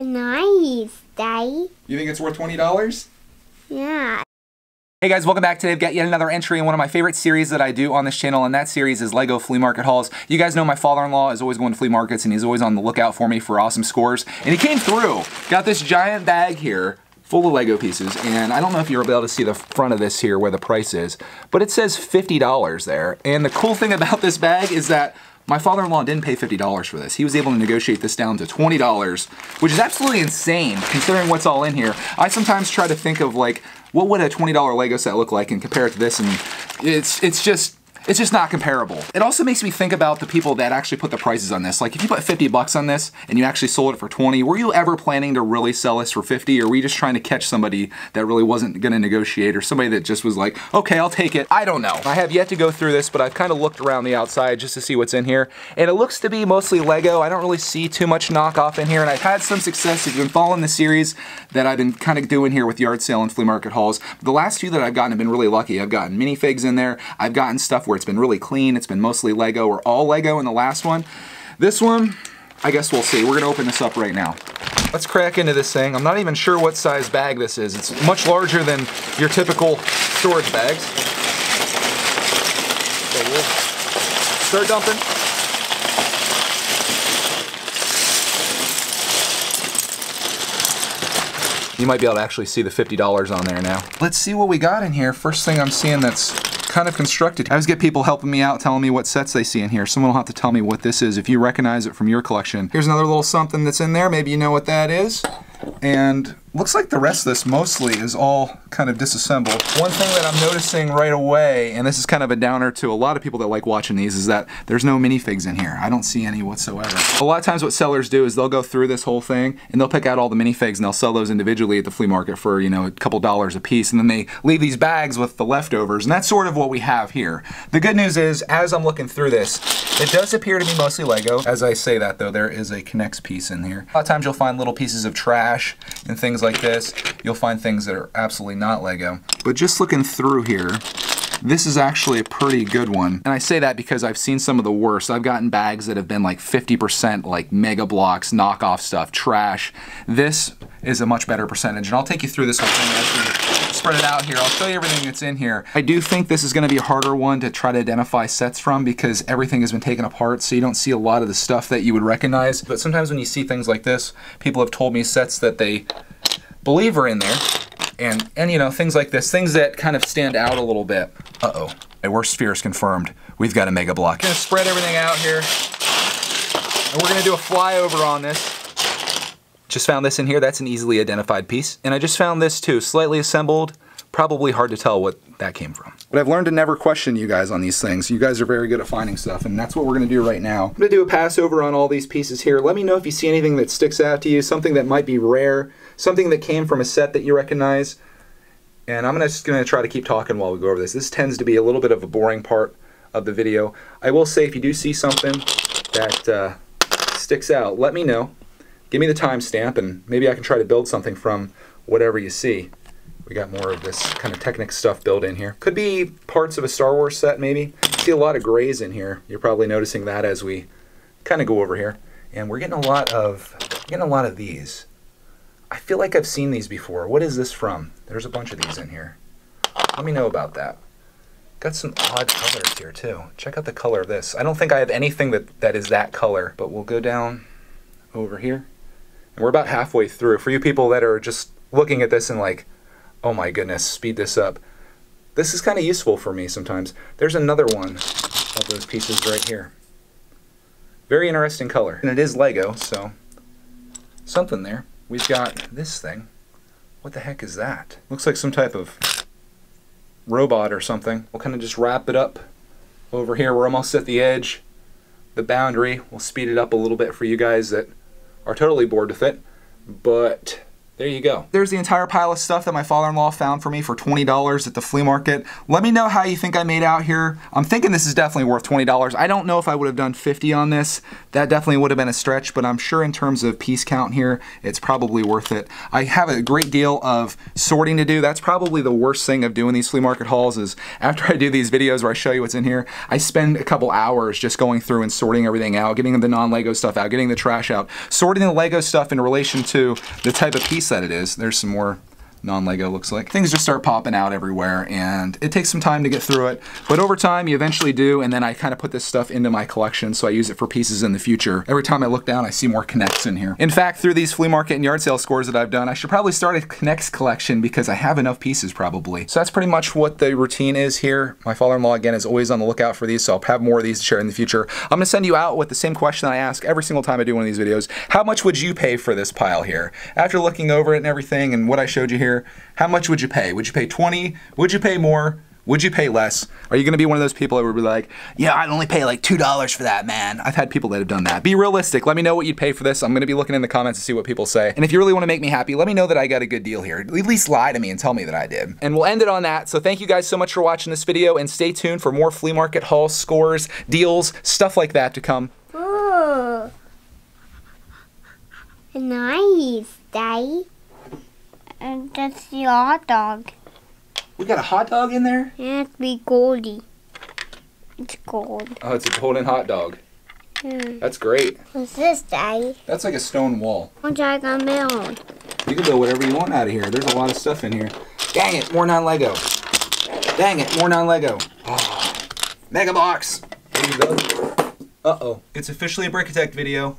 Nice, Daddy. You think it's worth $20? Yeah. Hey guys, welcome back. Today I've got yet another entry in one of my favorite series that I do on this channel, and that series is LEGO flea market hauls. You guys know my father-in-law is always going to flea markets, and he's always on the lookout for me for awesome scores. And he came through. Got this giant bag here full of LEGO pieces, and I don't know if you're able to see the front of this here where the price is, but it says $50 there. And the cool thing about this bag is that my father-in-law didn't pay $50 for this. He was able to negotiate this down to $20, which is absolutely insane considering what's all in here. I sometimes try to think of like, what would a $20 LEGO set look like and compare it to this, and it's just not comparable. It also makes me think about the people that actually put the prices on this. Like if you put 50 bucks on this and you actually sold it for 20, were you ever planning to really sell this for 50, or were you just trying to catch somebody that really wasn't gonna negotiate, or somebody that just was like, okay, I'll take it? I don't know. I have yet to go through this, but I've kind of looked around the outside just to see what's in here, and it looks to be mostly LEGO. I don't really see too much knockoff in here, and I've had some success. If you've been following the series that I've been kind of doing here with yard sale and flea market hauls, the last few that I've gotten have been really lucky. I've gotten minifigs in there. I've gotten stuff where it's been really clean. It's been mostly LEGO or all LEGO in the last one. This one, I guess we'll see. We're gonna open this up right now. Let's crack into this thing. I'm not even sure what size bag this is. It's much larger than your typical storage bags. So we'll start dumping. You might be able to actually see the $50 on there now. Let's see what we got in here. First thing I'm seeing that's kind of constructed. I always get people helping me out, telling me what sets they see in here. Someone will have to tell me what this is if you recognize it from your collection. Here's another little something that's in there. Maybe you know what that is. And looks like the rest of this mostly is all kind of disassembled. One thing that I'm noticing right away, and this is kind of a downer to a lot of people that like watching these, is that there's no minifigs in here. I don't see any whatsoever. A lot of times what sellers do is they'll go through this whole thing and they'll pick out all the minifigs and they'll sell those individually at the flea market for, you know, a couple dollars a piece, and then they leave these bags with the leftovers, and that's sort of what we have here. The good news is, as I'm looking through this, it does appear to be mostly LEGO. As I say that though, there is a Connects piece in here. A lot of times you'll find little pieces of trash and things like this. You'll find things that are absolutely not LEGO. But just looking through here, this is actually a pretty good one. And I say that because I've seen some of the worst. I've gotten bags that have been like 50% like Mega Blocks, knockoff stuff, trash. This is a much better percentage, and I'll take you through this whole thing as we spread it out here. I'll show you everything that's in here. I do think this is gonna be a harder one to try to identify sets from because everything has been taken apart, so you don't see a lot of the stuff that you would recognize. But sometimes when you see things like this, people have told me sets that they believe are in there, and you know, things like this, things that kind of stand out a little bit. Uh-oh, my worst fear is confirmed. We've got a Mega Block. I'm gonna spread everything out here, and we're gonna do a flyover on this. Just found this in here. That's an easily identified piece. And I just found this too, slightly assembled. Probably hard to tell what that came from. But I've learned to never question you guys on these things. You guys are very good at finding stuff, and that's what we're gonna do right now. I'm gonna do a pass over on all these pieces here. Let me know if you see anything that sticks out to you, something that might be rare, something that came from a set that you recognize. And I'm just gonna try to keep talking while we go over this. This tends to be a little bit of a boring part of the video. I will say, if you do see something that sticks out, let me know. Give me the timestamp, and maybe I can try to build something from whatever you see. We got more of this kind of Technics stuff built in here. Could be parts of a Star Wars set, maybe. See a lot of grays in here. You're probably noticing that as we kind of go over here. And we're getting a lot of these. I feel like I've seen these before. What is this from? There's a bunch of these in here. Let me know about that. Got some odd colors here too. Check out the color of this. I don't think I have anything that is that color, but we'll go down over here. And we're about halfway through. For you people that are just looking at this and like, oh my goodness, speed this up. This is kind of useful for me sometimes. There's another one of those pieces right here. Very interesting color. And it is LEGO, so something there. We've got this thing. What the heck is that? Looks like some type of robot or something. We'll kind of just wrap it up over here. We're almost at the edge, the boundary. We'll speed it up a little bit for you guys that are totally bored with it. But there you go. There's the entire pile of stuff that my father-in-law found for me for $20 at the flea market. Let me know how you think I made out here. I'm thinking this is definitely worth $20. I don't know if I would have done 50 on this. That definitely would have been a stretch, but I'm sure in terms of piece count here, it's probably worth it. I have a great deal of sorting to do. That's probably the worst thing of doing these flea market hauls is after I do these videos where I show you what's in here, I spend a couple hours just going through and sorting everything out, getting the non-Lego stuff out, getting the trash out, sorting the Lego stuff in relation to the type of piece that it is. There's some more non-Lego looks like. Things just start popping out everywhere and it takes some time to get through it, but over time you eventually do, and then I kind of put this stuff into my collection so I use it for pieces in the future. Every time I look down I see more Connects in here. In fact, through these flea market and yard sale scores that I've done, I should probably start a Connects collection because I have enough pieces probably. So that's pretty much what the routine is here. My father-in-law again is always on the lookout for these, so I'll have more of these to share in the future. I'm gonna send you out with the same question I ask every single time I do one of these videos. How much would you pay for this pile here? After looking over it and everything and what I showed you here, how much would you pay? Would you pay 20? Would you pay more? Would you pay less? Are you gonna be one of those people that would be like, yeah, I'd only pay like $2 for that, man? I've had people that have done that. Be realistic. Let me know what you'd pay for this. I'm gonna be looking in the comments to see what people say. And if you really wanna make me happy, let me know that I got a good deal here. At least lie to me and tell me that I did. And we'll end it on that. So thank you guys so much for watching this video, and stay tuned for more flea market haul scores, deals, stuff like that to come. Oh, nice, Daddy. And that's the hot dog. We got a hot dog in there? Yeah, it's big Goldie. It's gold. Oh, it's a golden hot dog. That's great. What's this, Daddy? That's like a stone wall. What's I gonna build? You can build whatever you want out of here. There's a lot of stuff in here. Dang it, more non-Lego. Dang it, more non-Lego. Oh, mega box. Uh-oh. It's officially a brickitect video.